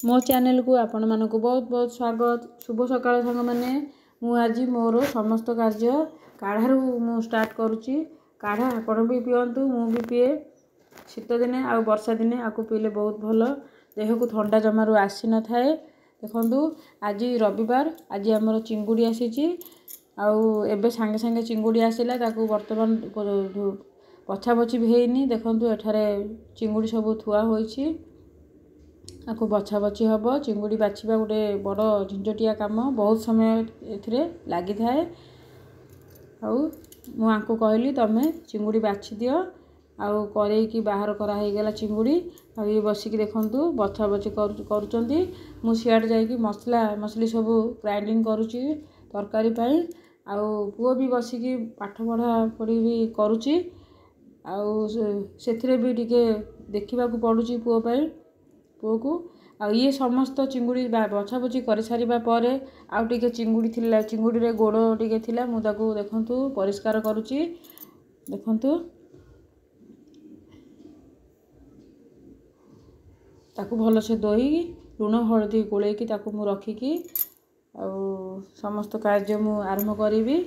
मो चैनल को आपण मानक बहुत बहुत स्वागत। शुभ सकाळ सांग मैंने आज मोर समस्त कार्य काढ़ारू मु स्टार्ट करुच्ची। काढ़ा आपण भी पियंतु मु भी पिए। शीत दिने आ वर्षा दिने आपको पीले बहुत भल, देह को ठंडा जमारू आसी न थाए। देखंतु आज रविवार, आज आमर चिंगुड़ी आसीची आबे सांगे सांगे चिंगुड़ी आसिला ताकू वर्तमान पछा पछी भी हेनी। देखंतु एठारे चिंगुड़ी सब थुआ होईची, आपको बछा बची हम। चिंगुड़ी बाछिबा गोटे बड़ झंझटिया काम, बहुत समय एथिरे लगी थाए। आंको कहली तमें चिंगुड़ी बाछि दियो आउ करैकी बाहर कराहीगला चिंगुड़ी। ये बसिकी देखंतु बछा बची करुचंती। मु सियाड़ जाइकी मसला मसली सब ग्राइंडिंग करुची तरकारी पाई। पुओ भी बसिकी पाठ पढ़ा पढ़ी भी करुची। सेथिरे भी टिके देखिबा को पड़ुची पुओ पाई, पुओ को। ये समस्त चिंगुड़ी बछा बची कर सारिबा परे आउ टिके चिंगुड़ी थिला, चिंगुड़ी रे गोड़ टिके थिला। मु ताकू देखंतु परिष्कार करुची। देखंतु ताकू भल से धोई लुण हलदी गोलेकी ताकू मु रखिकी समस्त कार्य मु आरंभ करी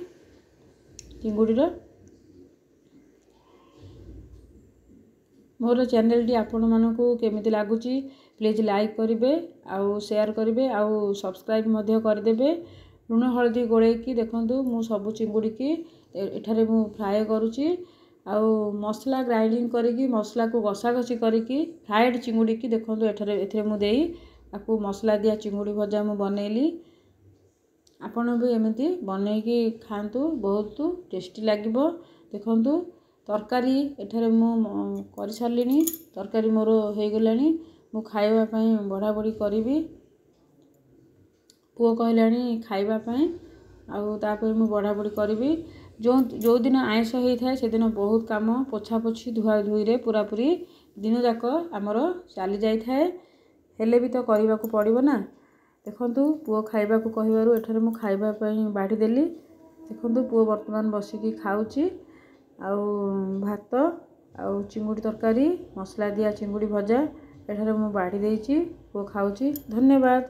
चिंगुड़ी। मोर चैनल टी आपण मानकू केमिति लागुची प्लीज लाइक करेंगे, आउ शेयर करेंगे, आउ सब्सक्राइब मध्य करदेवे। लुण हलदी गोलेकी देखंतु मु सब चिंगुड़ी की एठारे मु फ्राए करुची। मसला ग्राइंडिंग करी मसला को घसा घसी करी फ्राएड चिंगुड़ी की देखंतु एठारे मु देई आपको मसला दिया चिंगुड़ी भजा मु बनैली। आपण भी एमती बनैकी खातु, बहुत टेस्टी लागिबो। देखंतु तरकारी एठारे मु कर सारलिनी, तरकारी मोर हो गलानी। मु खाइबा पई बड़ा बड़ी करी। पुओ कहलानी खाइबा पई आउ तापर मु बड़ा बड़ी करी। जो दिन आइंष होता है से दिन बहुत काम पोछा पोछी धुआ धुई रे पूरा पूरी दिन जाक आमर चली जाई थाए। हेले भी तो करने को पड़ो ना। देखंतु पुओ खाइबा को कहिबारु एठारे मु खाइबा पई बाढ़ी देली। देखंतु पुओ वर्तमान बसिकी खाउची भात आउ चिंगुड़ी तरकारी मसला दिया चिंगुड़ी भजा एठारे मु बाढ़ी देइची। पुओ खाउची। धन्यवाद।